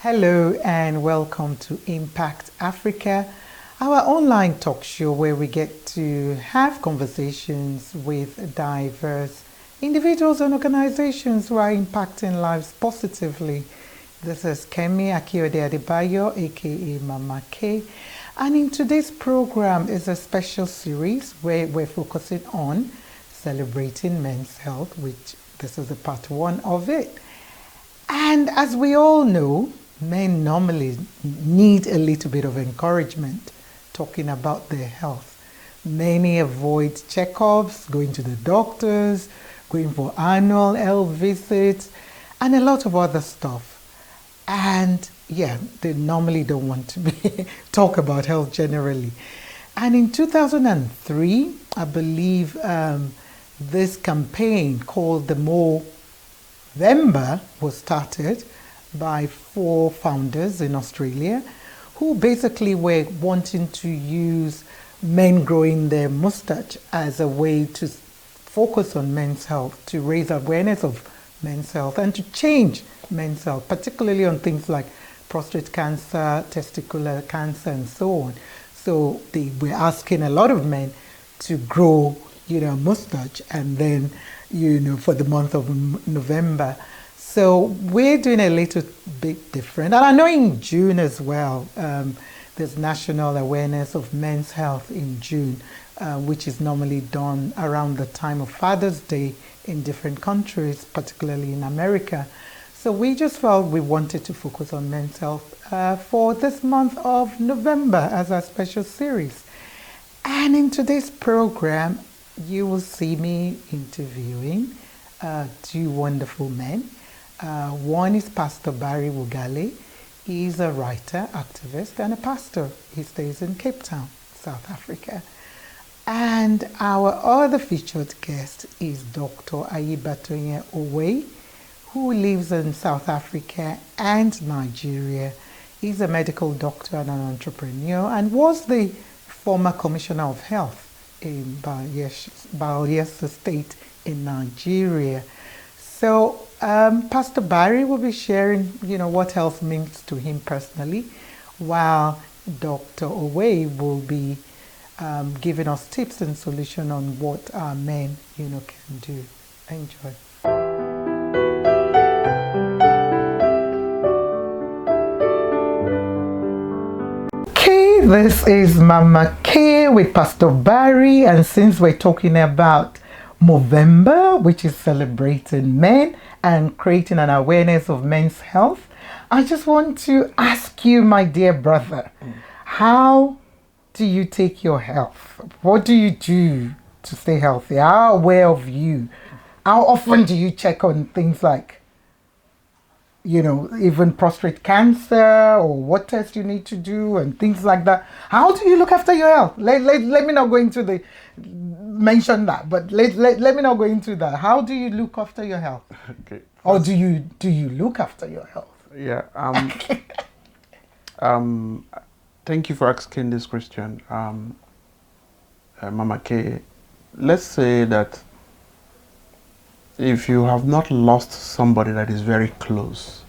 Hello and welcome to Impact Africa, our online talk show where we get to have conversations with diverse individuals and organizations who are impacting lives positively. This is Kemi Akiode Adebayo, aka Mama K, and in today's program is a special series where we're focusing on celebrating men's health, which this is a part one of it. And as we all know, men normally need a little bit of encouragement talking about their health. Many avoid checkups, going to the doctors, going for annual health visits, and a lot of other stuff. And yeah, they normally don't want to talk about health generally. And in 2003, I believe this campaign called the Movember was started by 4 founders in Australia who basically were wanting to use men growing their mustache as a way to focus on men's health, to raise awareness of men's health and to change men's health, particularly on things like prostate cancer, testicular cancer, and so on. So they were asking a lot of men to grow, mustache, and then, for the month of November. So we're doing a little bit different. And I know in June as well, there's National Awareness of Men's Health in June, which is normally done around the time of Father's Day in different countries, particularly in America. So we just felt we wanted to focus on men's health for this month of November as our special series. And in today's program, you will see me interviewing 2 wonderful men. One is Pastor Barry Wugale. He's a writer, activist, and a pastor. He stays in Cape Town, South Africa. And our other featured guest is Dr. Ayibatonye Owei, who lives in South Africa and Nigeria. He's a medical doctor and an entrepreneur and was the former Commissioner of Health in Bayelsa State in Nigeria. So Pastor Barry will be sharing, what health means to him personally, while Dr. Owei will be giving us tips and solutions on what our men, can do. Enjoy. Okay, this is Mama K with Pastor Barry, and since we're talking about Movember, which is celebrating men and creating an awareness of men's health, I just want to ask you, my dear brother, how do you take your health? What do you do to stay healthy? How aware of you? How often do you check on things like, even prostate cancer, or what tests you need to do and things like that? How do you look after your health? Let me not go into mention that, but let me not go into that. How do you look after your health? Okay. Or do you look after your health? Yeah. Thank you for asking this question, Mama K. Let's say that if you have not lost somebody that is very close,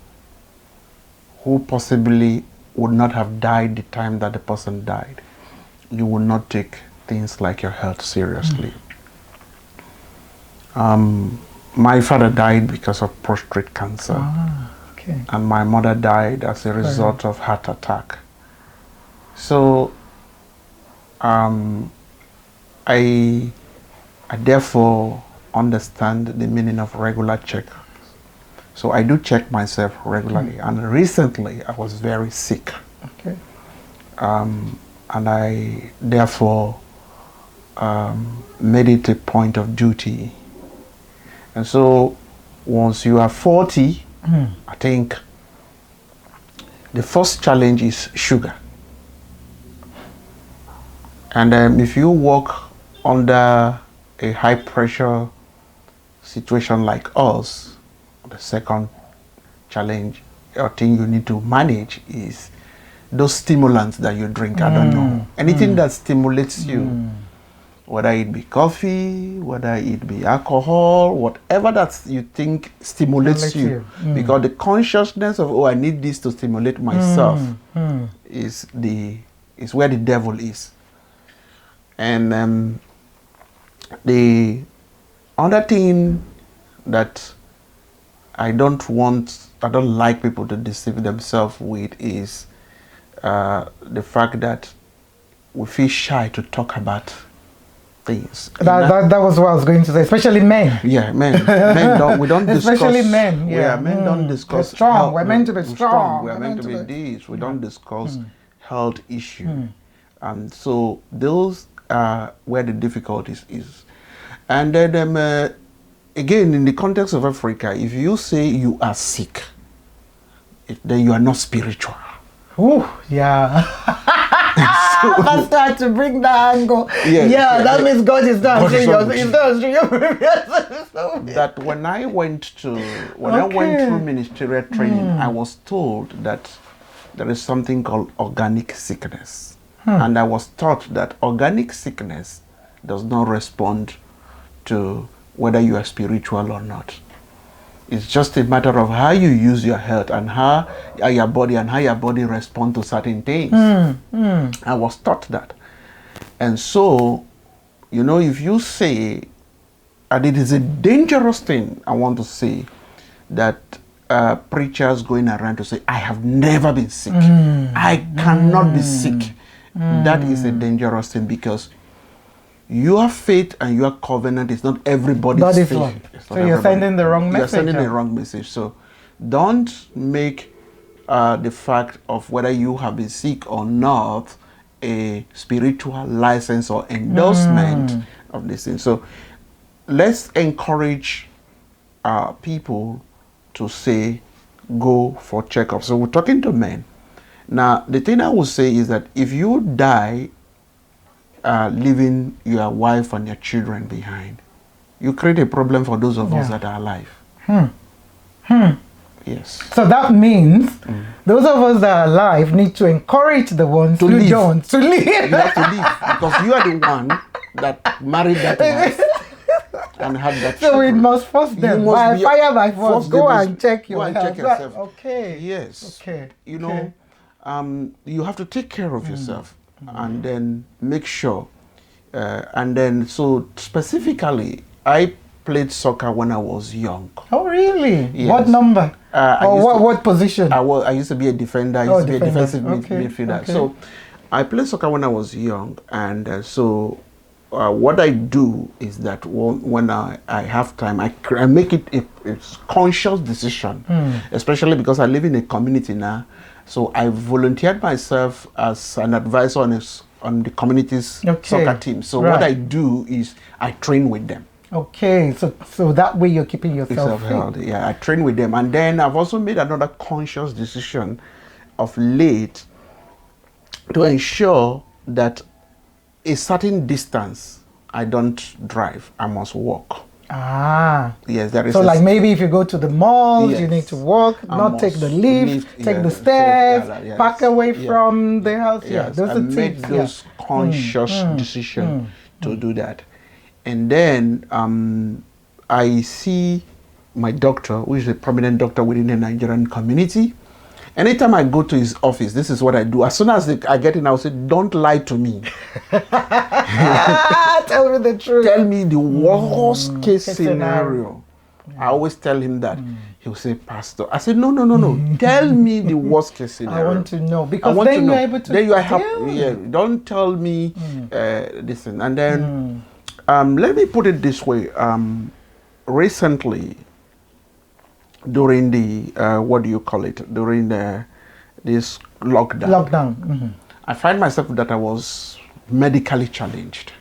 who possibly would not have died the time that the person died, you will not take things like your health seriously. My father died because of prostate cancer, Okay. and my mother died as a result of heart attack. So I therefore understand the meaning of regular checkups. So I do check myself regularly, and recently I was very sick. Okay. And I therefore made it a point of duty. And so once you are 40, I think the first challenge is sugar. And if you work under a high pressure situation like us, the second challenge or thing you need to manage is those stimulants that you drink. I don't know. Anything that stimulates you whether it be coffee, whether it be alcohol, whatever that you think stimulates you. Because the consciousness of, oh, I need this to stimulate myself is where the devil is. And the other thing that I don't like people to deceive themselves with is the fact that we feel shy to talk about things. That was what I was going to say, especially men. Yeah, men we don't discuss. Especially men, yeah. Men don't discuss. We're strong. We're meant to be strong. We're meant to be this. We don't discuss health issue. And so those are where the difficulties is. And then again, in the context of Africa, if you say you are sick, then you are not spiritual. Ooh, yeah. I start to bring that angle. Yes, that means God is not answering your That when I went through ministerial training, I was told that there is something called organic sickness. And I was taught that organic sickness does not respond to whether you are spiritual or not. It's just a matter of how you use your health and how your body responds to certain things. I was taught that. And so, if you say, and it is a dangerous thing, I want to say, that preachers going around to say, I have never been sick. I cannot be sick. That is a dangerous thing, because your faith and your covenant is not everybody's faith. So you're sending the wrong message. You're sending the wrong message. So don't make the fact of whether you have been sick or not a spiritual license or endorsement of this thing. So let's encourage people to say, go for checkup. So we're talking to men. Now, the thing I would say is that if you die leaving your wife and your children behind, you create a problem for those of us that are alive. Yes. So that means those of us that are alive need to encourage the ones who don't to leave. You have to leave, because you are the one that married that wife and had that So children. we must force them. By fire, by force. Go and check your health. Check yourself. Okay. Yes. Okay. You have to take care of yourself and then make sure. And then, so specifically, I played soccer when I was young. Oh, really? Yes. What number? What position? I used to be a defender. I used to be a defensive midfielder. Okay. So I played soccer when I was young. And so what I do is that when I have time, I make it a conscious decision, especially because I live in a community now. So I volunteered myself as an advisor on the community's soccer team. So what I do is I train with them. Okay, so that way you're keeping yourself healthy. Yeah, I train with them. And then I've also made another conscious decision of late to ensure that a certain distance I don't drive, I must walk. Yes, there is. So like maybe if you go to the mall, you need to walk, not take the lift, take the stairs, park away from the house. Yes, those I are made tips. those conscious decisions to do that. And then I see my doctor, who is a prominent doctor within the Nigerian community. Anytime I go to his office, this is what I do. As soon as I get in, I'll say, don't lie to me. Tell me the truth. Tell me the worst case scenario. I always tell him that. He'll say, Pastor. I said, no. Tell me the worst case scenario. I want to know. Because then you're able to then you are happy. Don't tell me this thing. And then, let me put it this way. Recently, during the during this lockdown, I find myself that I was medically challenged.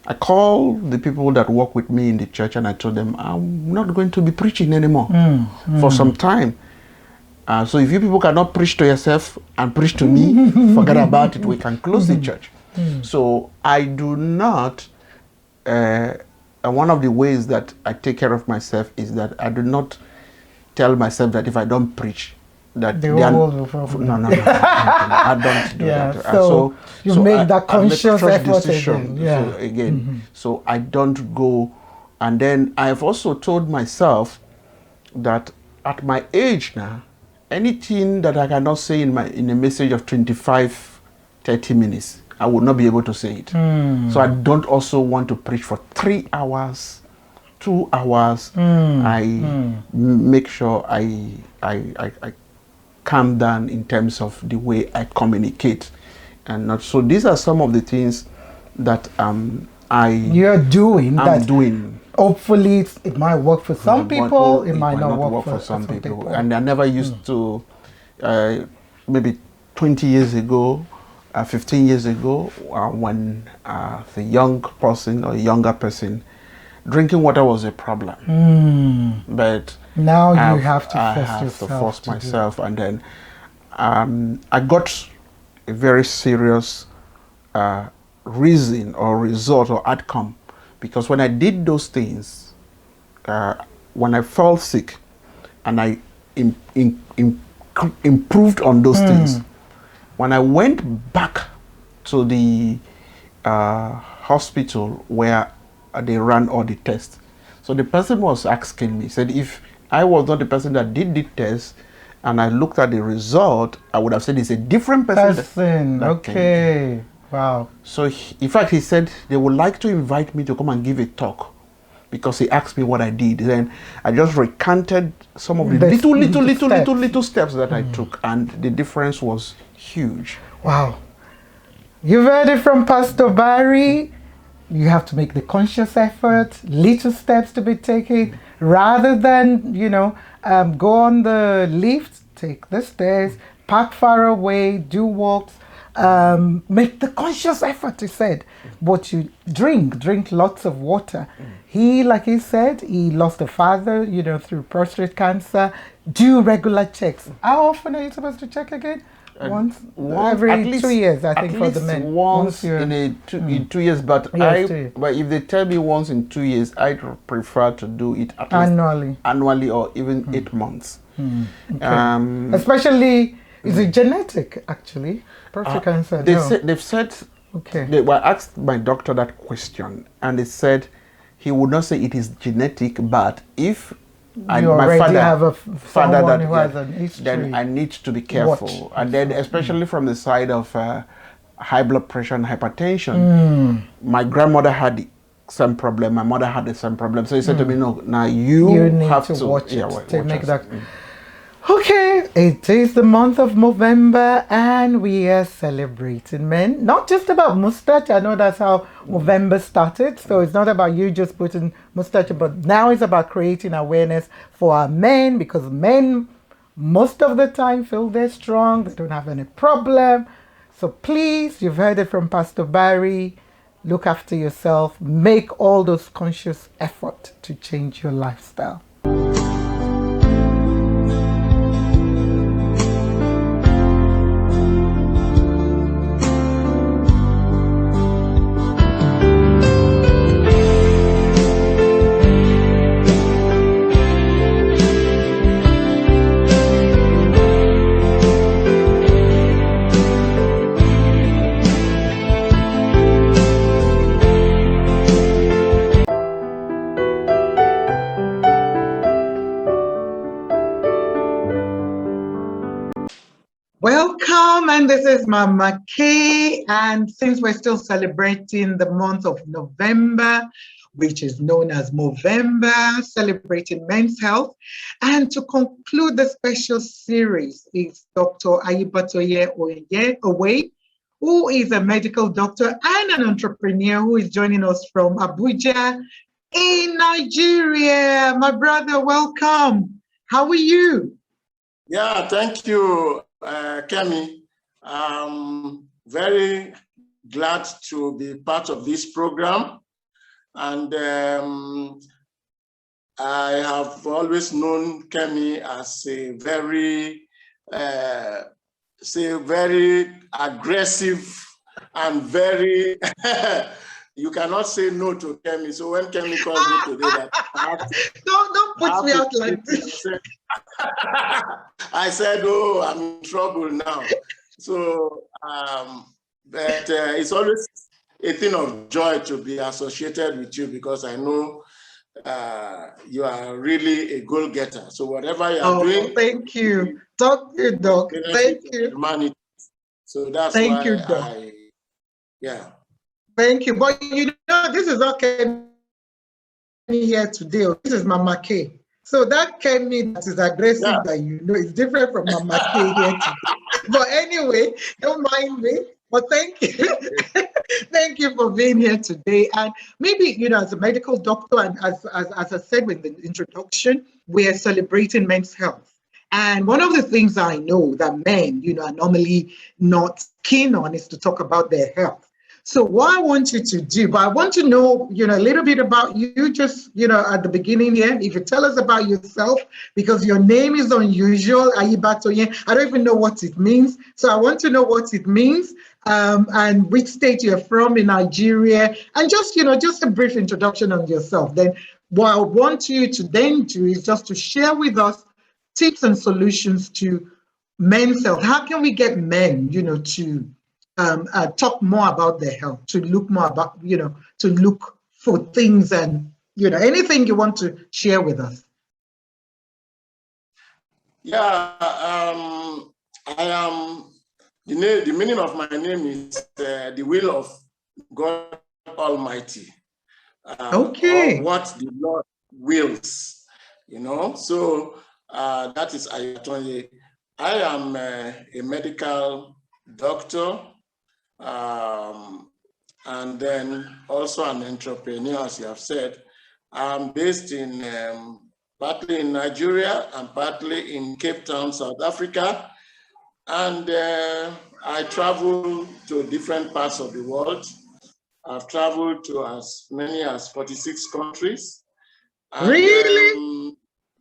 I called the people that work with me in the church and I told them I'm not going to be preaching anymore for some time. So if you people cannot preach to yourself and preach to me, forget about it. We can close the church. So I do not. And one of the ways that I take care of myself is that I do not tell myself that if I don't preach, that The they are, whole problem. no, I don't do Yeah, that. so you make that conscious I make effort decision. again. Yeah. So again, so I don't go, and then I've also told myself that at my age now, anything that I cannot say in a message of 25, 30 minutes, I will not be able to say it. So I don't also want to preach for 3 hours, 2 hours. Make sure I calm down in terms of the way I communicate, and not so. These are some of the things that You're doing. I'm doing. Hopefully, it might work for some people. It might not work for some people. And I never used to. Maybe 20 years ago, 15 years ago, when the young person or younger person, drinking water was a problem. But now you have to force myself, and then I got a very serious reason or result or outcome, because when I did those things, when I fell sick and I improved on those things, when I went back to the hospital where they ran all the tests, so the person was asking me, said, if I was not the person that did the test and I looked at the result, I would have said it's a different person. Okay. Wow. So in fact, he said they would like to invite me to come and give a talk, because he asked me what I did. Then I just recanted some of the little steps that I took, and the difference was huge. Wow. You've heard it from Pastor Barry. You have to make the conscious effort, little steps to be taken, rather than, go on the lift, take the stairs, park far away, do walks. Make the conscious effort, he said. But you drink lots of water. He, like he said, he lost a father, through prostate cancer. Do regular checks. How often are you supposed to check again? Once every 2 years, I think, for the men. Once in 2 years, but but if they tell me once in 2 years, I prefer to do it at least annually, or even 8 months. Okay. Especially, is it genetic, actually? Prostate cancer? They've said, they were asked my doctor that question, and they said he would not say it is genetic, but if my father have someone who has an history, then I need to be careful. And then especially from the side of high blood pressure and hypertension, my grandmother had the same problem, my mother had the same problem. So he said to me, no, now you have to watch it to make that. Okay, it is the month of November and we are celebrating men. Not just about mustache. I know that's how November started. So it's not about you just putting mustache, but now it's about creating awareness for our men, because men most of the time feel they're strong. They don't have any problem. So please, you've heard it from Pastor Barry. Look after yourself. Make all those conscious effort to change your lifestyle. Welcome, and this is Mama K, and since we're still celebrating the month of November, which is known as Movember, celebrating men's health, and to conclude the special series is Dr. Ayibatonye Owei, who is a medical doctor and an entrepreneur who is joining us from Abuja in Nigeria. My brother, welcome. How are you? Yeah, thank you, Kemi. I'm very glad to be part of this program. And I have always known Kemi as a very aggressive and very, you cannot say no to Kemi. So when Kemi calls me today, that don't put me out like this. I said, oh, I'm in trouble now. So, but it's always a thing of joy to be associated with you, because I know you are really a goal-getter. So whatever you are doing, thank you. Doc. Thank you. Humanity. So that's thank why you, Doc. yeah. Thank you. But you know, this is not Kemi here today. This is Mama K. So that Kemi that is aggressive that you know is different from Mama K here today. But anyway, don't mind me. But thank you. Thank you for being here today. And maybe, you know, as a medical doctor, and as I said in the introduction, we are celebrating men's health. And one of the things I know that men, you know, are normally not keen on is to talk about their health. So what I want you to do, but I want to know, you know, a little bit about you, just, you know, at the beginning here, if you tell us about yourself, because your name is unusual, Ayibatonye. I don't even know what it means. So I want to know what it means, and which state you're from in Nigeria, and just, you know, just a brief introduction on yourself. Then what I want you to then do is just to share with us tips and solutions to men's health. How can we get men, you know, to talk more about their health, to look more about, you know, to look for things, and, you know, anything you want to share with us? Yeah, I am, the meaning of my name is the will of God Almighty. Okay. Or what the Lord wills, you know. So that is Ayibatonye. I am a medical doctor, and then also an entrepreneur, as you have said. I'm based in partly in Nigeria and partly in Cape Town, South Africa. And I travel to different parts of the world. I've traveled to as many as 46 countries. And, really?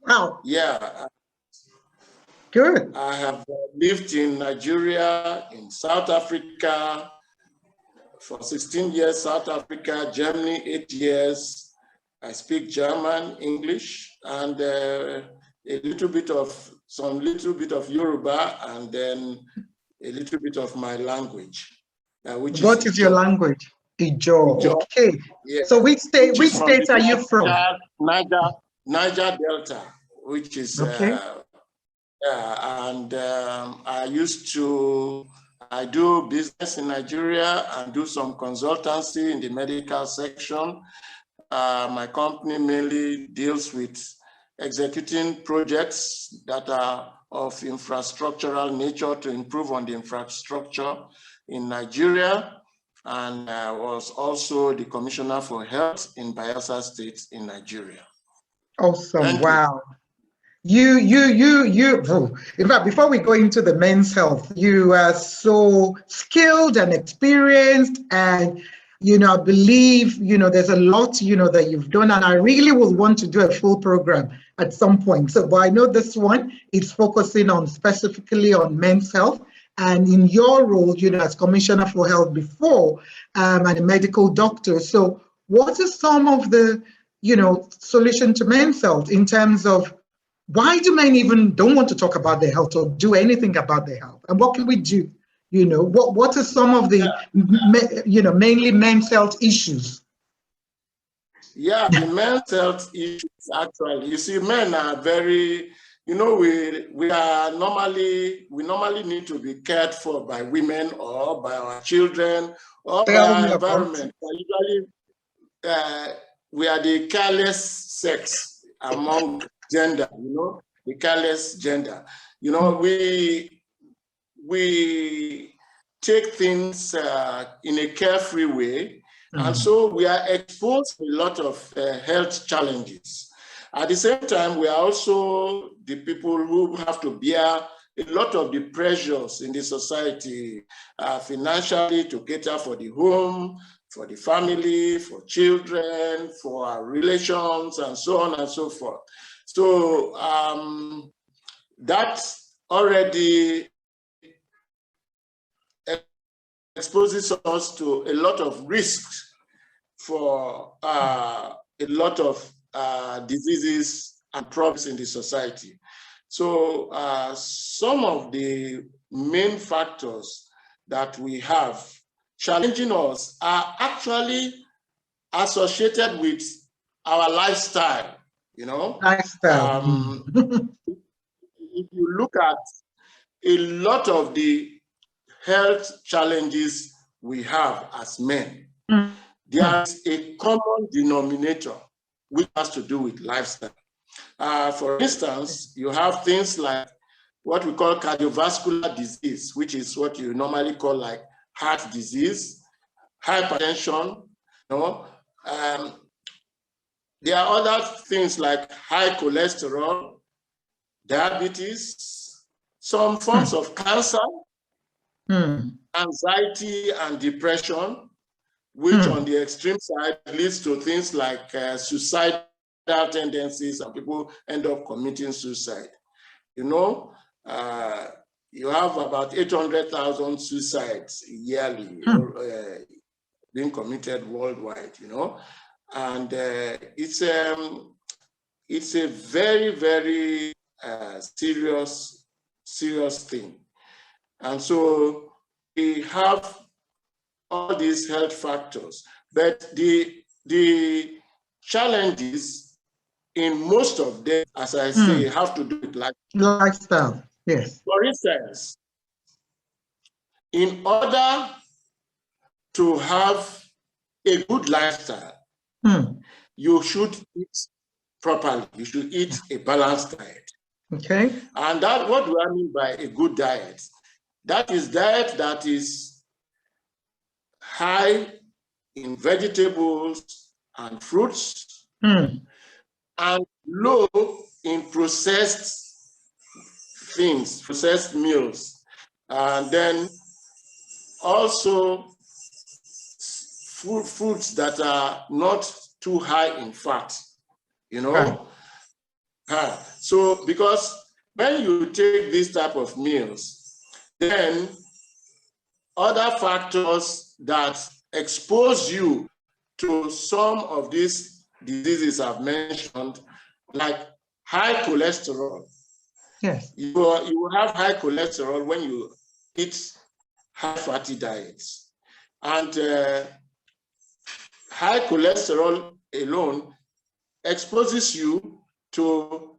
Wow. Yeah. Good. I have lived in Nigeria, in South Africa for 16 years, South Africa, Germany, 8 years. I speak German, English, and a little bit of Yoruba, and then a little bit of my language, which What is your language? Ijo. Okay. Yeah. So which state are you from? Niger Delta, which is okay. And I do business in Nigeria and do some consultancy in the medical section. My company mainly deals with executing projects that are of infrastructural nature to improve on the infrastructure in Nigeria. And I was also the Commissioner for Health in Bayelsa State in Nigeria. Awesome. Thank wow. You. In fact, before we go into the men's health, you are so skilled and experienced, and, you know, I believe, you know, there's a lot, you know, that you've done, and I really will want to do a full program at some point. So, but I know this one is focusing on specifically on men's health, and in your role, you know, as Commissioner for Health before, and a medical doctor. So, what are some of the, you know, solution to men's health in terms of why do men even don't want to talk about their health or do anything about their health? And what can we do? You know, what are some of the, you know, mainly men's health issues? Yeah, the men's health issues, actually, you see, men are very, you know, we normally need to be cared for by women or by our children or by our environment. Usually, we are the careless sex among gender, you know, the careless gender. You know, we take things in a carefree way, and so we are exposed to a lot of health challenges. At the same time, we are also the people who have to bear a lot of the pressures in the society, financially, to cater for the home, for the family, for children, for our relations, and so on and so forth. So that already exposes us to a lot of risks for a lot of diseases and problems in the society. So some of the main factors that we have challenging us are actually associated with our lifestyle, you know. Lifestyle. If you look at a lot of the health challenges we have as men, there is a common denominator which has to do with lifestyle. For instance, you have things like what we call cardiovascular disease, which is what you normally call like heart disease, hypertension, you know. There are other things like high cholesterol, diabetes, some forms of cancer, anxiety and depression, which on the extreme side leads to things like suicidal tendencies, and people end up committing suicide. You know, you have about 800,000 suicides yearly being committed worldwide, you know, and it's a very, very serious thing. And so we have all these health factors, but the challenges in most of them, as I say, have to do with lifestyle. Yes. For instance, in order to have a good lifestyle, you should eat properly. You should eat a balanced diet. Okay. And that, what do I mean by a good diet? That is diet that is high in vegetables and fruits, and low in processed things, processed meals, and then also foods that are not too high in fat, you know. Right. So because when you take this type of meals, then other factors that expose you to some of these diseases I've mentioned, like high cholesterol. Yes. You will have high cholesterol when you eat high fatty diets. And high cholesterol alone exposes you to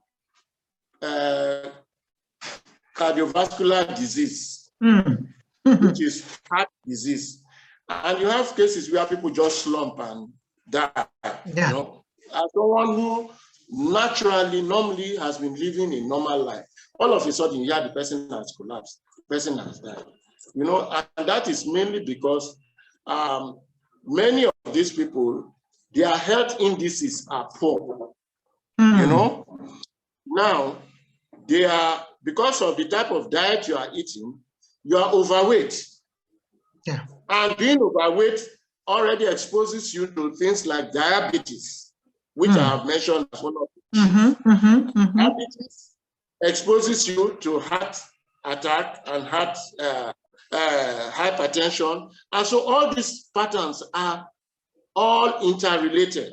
cardiovascular disease, which is heart disease. And you have cases where people just slump and die. You know? As someone who normally has been living a normal life, all of a sudden, yeah, the person has collapsed, the person has died. You know, and that is mainly because many of these people, their health indices are poor. You know, now they are, because of the type of diet you are eating, you are overweight. Yeah. And being overweight already exposes you to things like diabetes, which I have mentioned as one of them. Diabetes exposes you to heart attack and heart hypertension. And so all these patterns are all interrelated.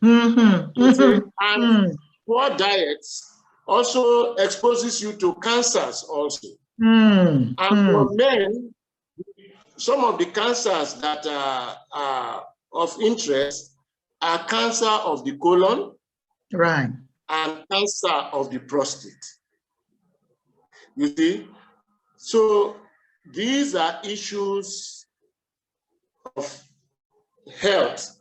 And poor diets also exposes you to cancers also. And for men, some of the cancers that are of interest are cancer of the colon, right, and cancer of the prostate. You see? So these are issues of health.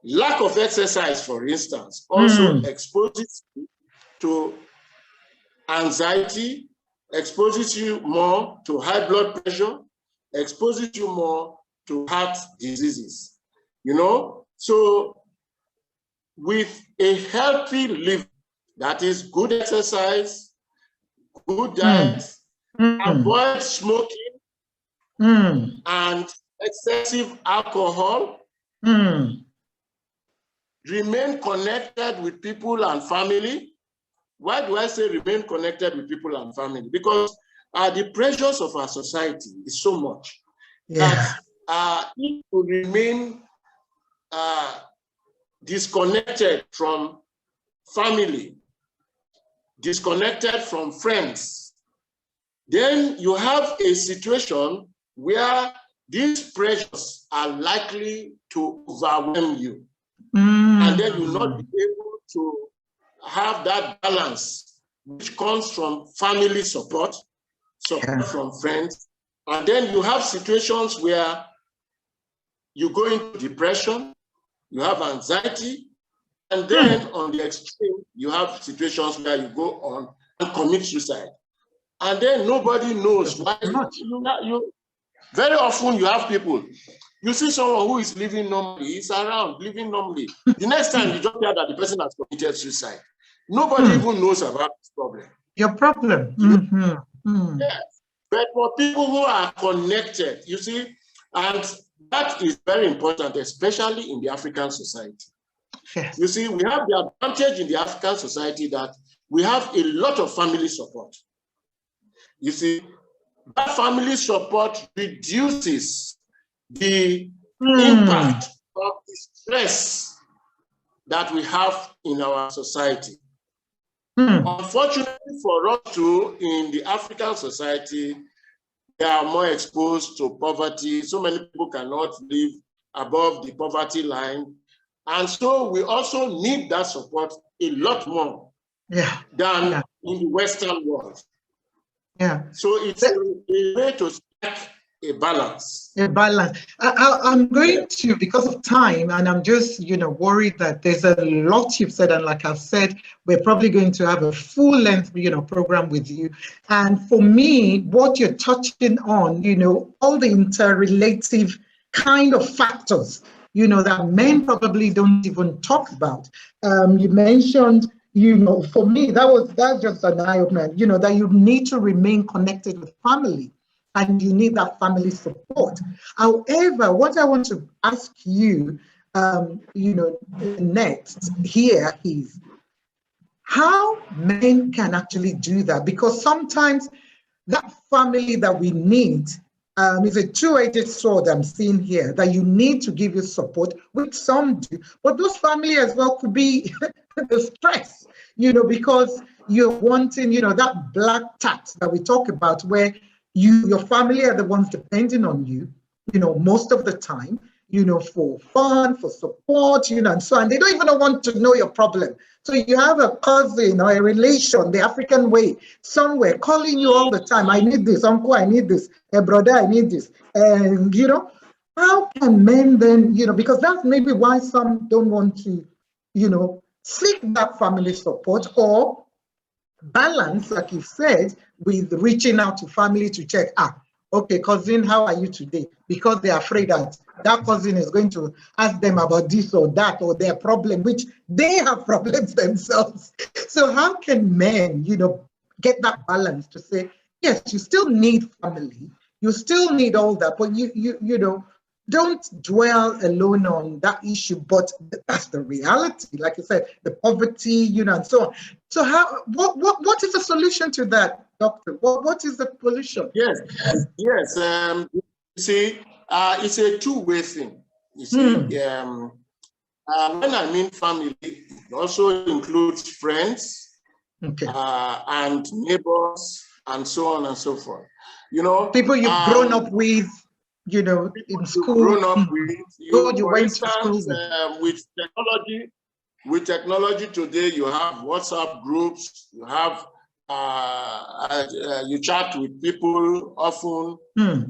Lack of exercise, for instance, also exposes you to anxiety, exposes you more to high blood pressure, exposes you more to heart diseases. You know, so with a healthy living, that is good exercise, good diet, avoid smoking and excessive alcohol, remain connected with people and family. Why do I say remain connected with people and family? Because the pressures of our society is so much that if you remain disconnected from family, disconnected from friends, then you have a situation where these pressures are likely to overwhelm you. And then you'll not be able to have that balance, which comes from family support from friends. And then you have situations where you go into depression, you have anxiety, and then on the extreme, you have situations where you go on and commit suicide. And then nobody knows why. Very often you have people, you see someone who is living normally, he's around, living normally. The next time you just hear that the person has committed suicide. Nobody even knows about this problem. Your problem. Yes. But for people who are connected, you see, and that is very important, especially in the African society. Yes. You see, we have the advantage in the African society that we have a lot of family support. You see, that family support reduces the impact of the stress that we have in our society. Unfortunately for us too, in the African society, they are more exposed to poverty. So many people cannot live above the poverty line. And so we also need that support a lot more than in the Western world. So it's a way to strike a balance. A balance. I'm going to, because of time, and I'm just, worried that there's a lot you've said, and like I've said, we're probably going to have a full-length, program with you. And for me, what you're touching on, all the interrelative kind of factors, that men probably don't even talk about. You mentioned, for me, that's just an eye-opener, that you need to remain connected with family. And you need that family support. However, what I want to ask you, next here is how men can actually do that, because sometimes that family that we need is a two-edged sword I'm seeing here, that you need to give you support, which some do, but those family as well could be the stress, because you're wanting, that black tax that we talk about, where your family are the ones depending on you, most of the time, for fun, for support, and so on. They don't even want to know your problem. So you have a cousin or a relation, the African way, somewhere calling you all the time. I need this, uncle, I need this, a brother, I need this. And, how can men then, because that's maybe why some don't want to, seek that family support, or balance, like you said, with reaching out to family to check, okay, cousin, how are you today? Because they're afraid that that cousin is going to ask them about this or that, or their problem, which they have problems themselves. So how can men, get that balance to say, yes, you still need family, you still need all that, but you don't dwell alone on that issue, but that's the reality. Like you said, the poverty, and so on. So what is the solution to that, doctor? What is the solution? Yes. You see, it's a two-way thing. You see, when I mean family, it also includes friends, and neighbors, and so on and so forth. People you've grown up with, in school. Grown up with, you for went instance, to school with technology today, you have WhatsApp groups, you have you chat with people often,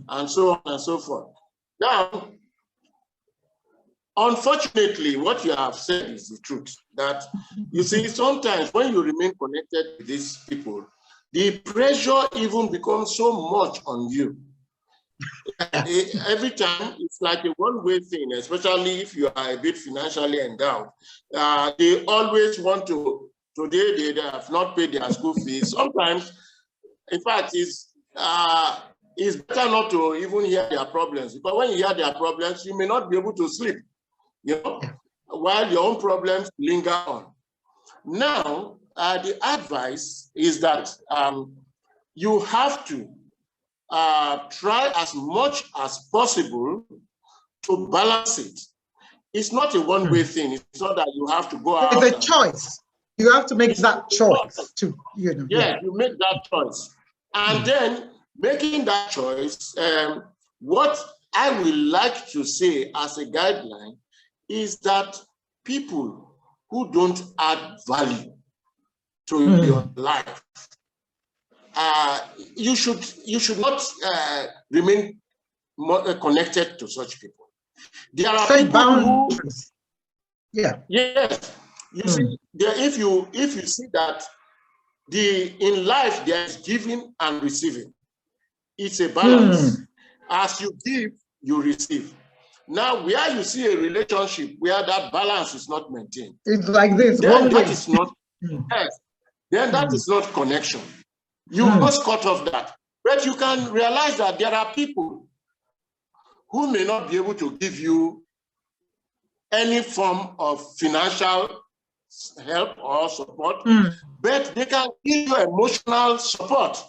and so on and so forth. Now, unfortunately, what you have said is the truth. That you see, sometimes when you remain connected with these people, the pressure even becomes so much on you. Every time it's like a one-way thing, especially if you are a bit financially endowed. They always want to, today they have not paid their school fees. Sometimes, in fact, it's better not to even hear their problems, because when you hear their problems, you may not be able to sleep, while your own problems linger on. Now, the advice is that you have to try as much as possible to balance it. it's not a one-way thing. It's not that you have to go out. It's a choice. You have to make that choice to, you know. Yeah, you make that choice. And then making that choice, what I will like to say as a guideline is that people who don't add value to your life, you should not remain more connected to such people. There are people who, yes, you see, if you see that in life there is giving and receiving, it's a balance. As you give, you receive. Now, where you see a relationship where that balance is not maintained, it's like this. Then that is not. Yes, then that is not connection. You must cut off that. But you can realize that there are people who may not be able to give you any form of financial help or support, but they can give you emotional support.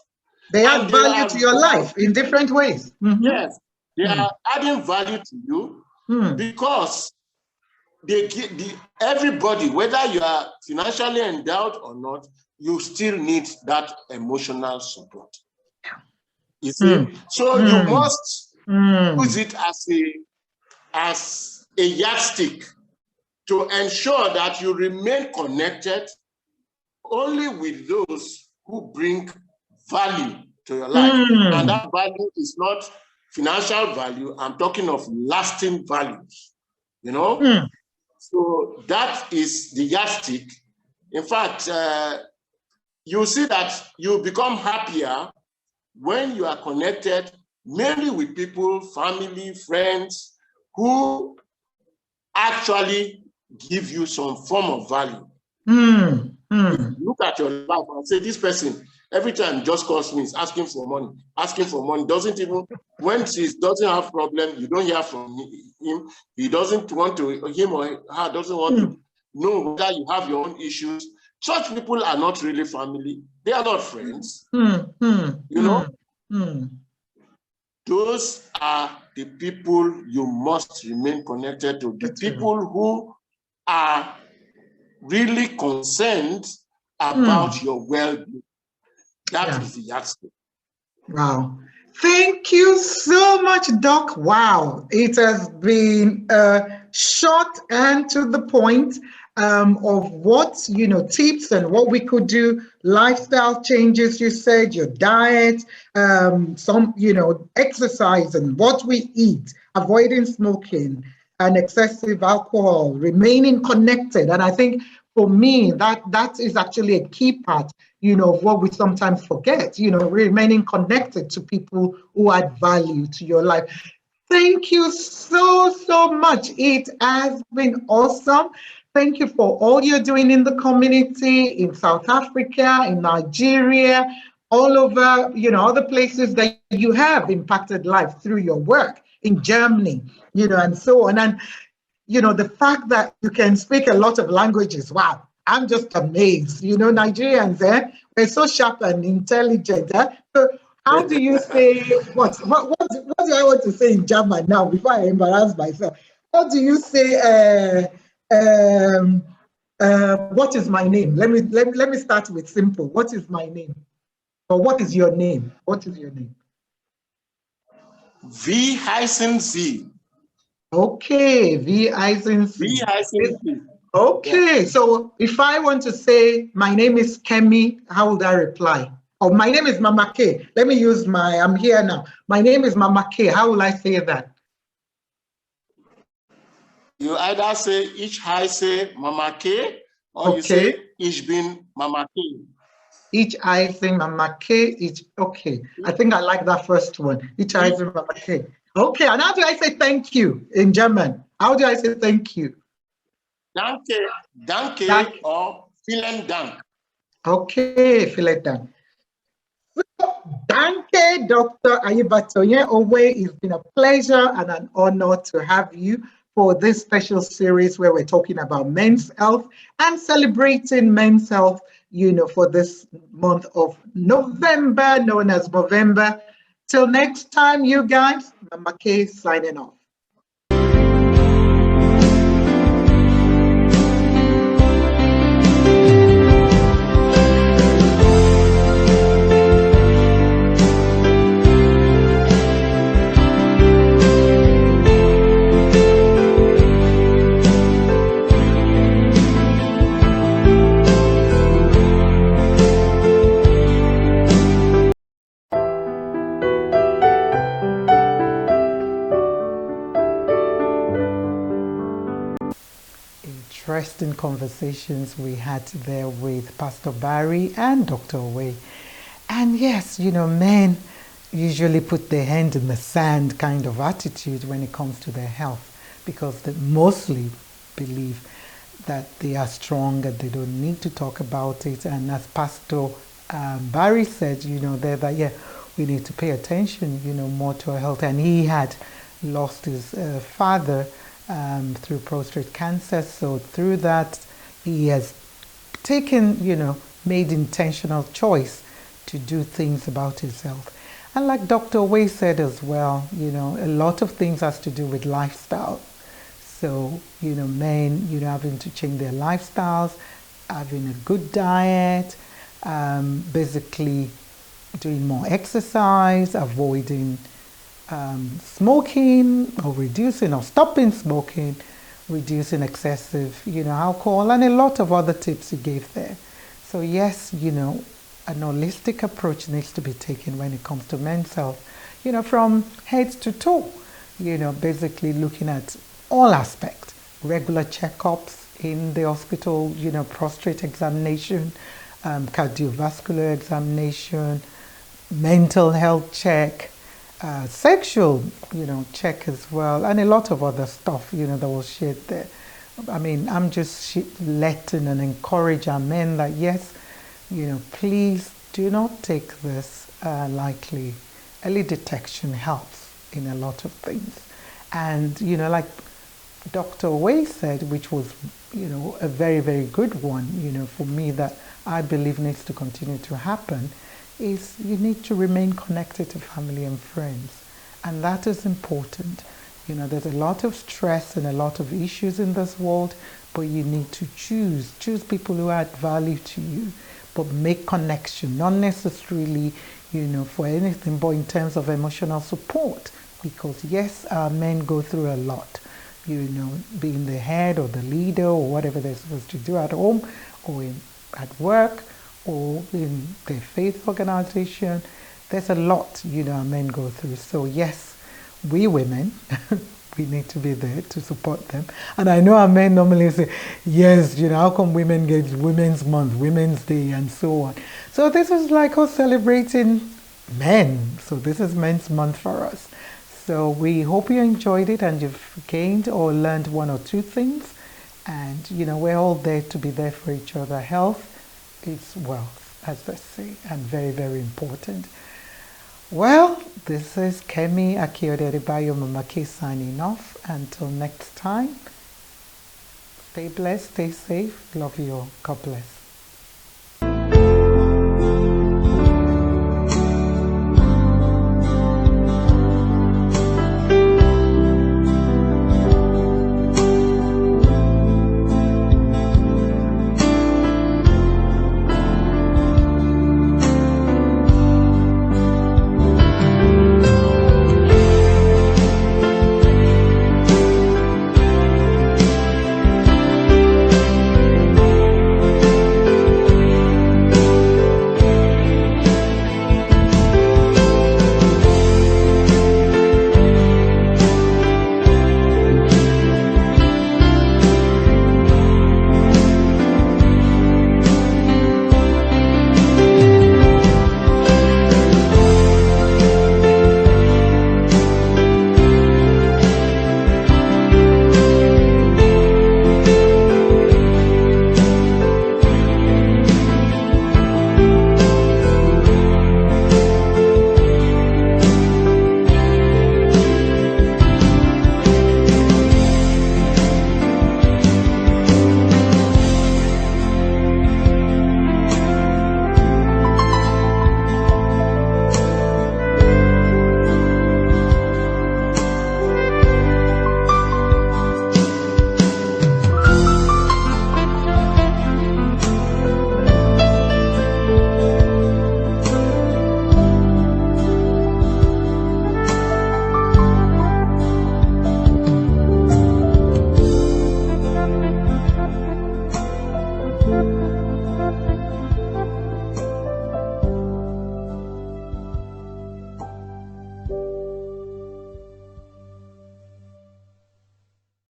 They add value to your life in different ways. Yes, they are adding value to you because they give everybody, whether you are financially endowed or not, you still need that emotional support. You see, so you must use it as a yardstick to ensure that you remain connected only with those who bring value to your life. And that value is not financial value. I'm talking of lasting values, you know? So that is the yardstick. In fact, you see that you become happier when you are connected mainly with people, family, friends, who actually give you some form of value. Look at your life and say, this person, every time just calls me, is asking for money, doesn't even, when she doesn't have problem, you don't hear from him. He doesn't want to, him or her doesn't want to know whether you have your own issues. Such people are not really family. They are not friends. You know? Those are the people you must remain connected to. The people who are really concerned about your well-being. That is the yardstick. Wow. Thank you so much, Doc. Wow. It has been short and to the point of what, tips and what we could do, lifestyle changes, you said, your diet, some, exercise and what we eat, avoiding smoking and excessive alcohol, remaining connected. And I think for me, that is actually a key part, of what we sometimes forget, remaining connected to people who add value to your life. Thank you so, so much. It has been awesome. Thank you for all you're doing in the community, in South Africa, in Nigeria, all over, other places that you have impacted life through your work, in Germany, and so on. And, the fact that you can speak a lot of languages, wow, I'm just amazed. Nigerians, we're so sharp and intelligent. So how do you say, what do I want to say in German now before I embarrass myself? How do you say, what is my name? Let me start with simple. What is my name? Or what is your name? What is your name? Wie heißen Sie? Okay, wie heißen Sie? Wie heißen Sie? Okay, so if I want to say my name is Kemi, how would I reply? Or my name is Mama K. Let me use I'm here now. My name is Mama K. How will I say that? You either say ich heiße Mama K, or you say ich bin Mama K. Ich heiße Mama K. Okay. I think I like that first one. Ich heiße Mama K. Okay, and how do I say thank you in German? How do I say thank you? Danke, or vielen Dank. Okay, vielen Dank. So, danke, Dr. Ayibatonye Owei. It's been a pleasure and an honor to have you for this special series where we're talking about men's health and celebrating men's health, for this month of November, known as Movember. Till next time, you guys, Mama K signing off. interesting conversations we had there with Pastor Barry and Dr. Owei. And yes, men usually put their hand in the sand kind of attitude when it comes to their health, because they mostly believe that they are strong and they don't need to talk about it. And as Pastor Barry said, that we need to pay attention, more to our health. And he had lost his father through prostate cancer. So through that, he has taken, made intentional choice to do things about his health. And like Dr. Owei said as well, a lot of things has to do with lifestyle. So, men, having to change their lifestyles, having a good diet, basically doing more exercise, avoiding smoking or reducing or stopping smoking, reducing excessive, alcohol, and a lot of other tips he gave there. So yes, an holistic approach needs to be taken when it comes to men's health, from head to toe, basically looking at all aspects, regular checkups in the hospital, prostate examination, cardiovascular examination, mental health check, sexual, check as well, and a lot of other stuff, that was shared there. I mean, I'm just letting and encourage our men that yes, please do not take this lightly. Early detection helps in a lot of things. And, like Dr. Owei said, which was, a very, very good one, for me that I believe needs to continue to happen, is you need to remain connected to family and friends. And that is important. There's a lot of stress and a lot of issues in this world, but you need to choose people who add value to you, but make connection, not necessarily, for anything, but in terms of emotional support. Because yes, our men go through a lot, being the head or the leader or whatever they're supposed to do at home or at work or in their faith organization. There's a lot, our men go through. So yes, we women, we need to be there to support them. And I know our men normally say, yes, how come women get Women's Month, Women's Day, and so on. So this is like us celebrating men. So this is Men's Month for us. So we hope you enjoyed it and you've gained or learned one or two things. And, we're all there to be there for each other. Health is wealth, as they say, and very, very important. Well, this is Kemi Adebayo Mamake signing off. Until next time, stay blessed, stay safe. Love you all. God bless.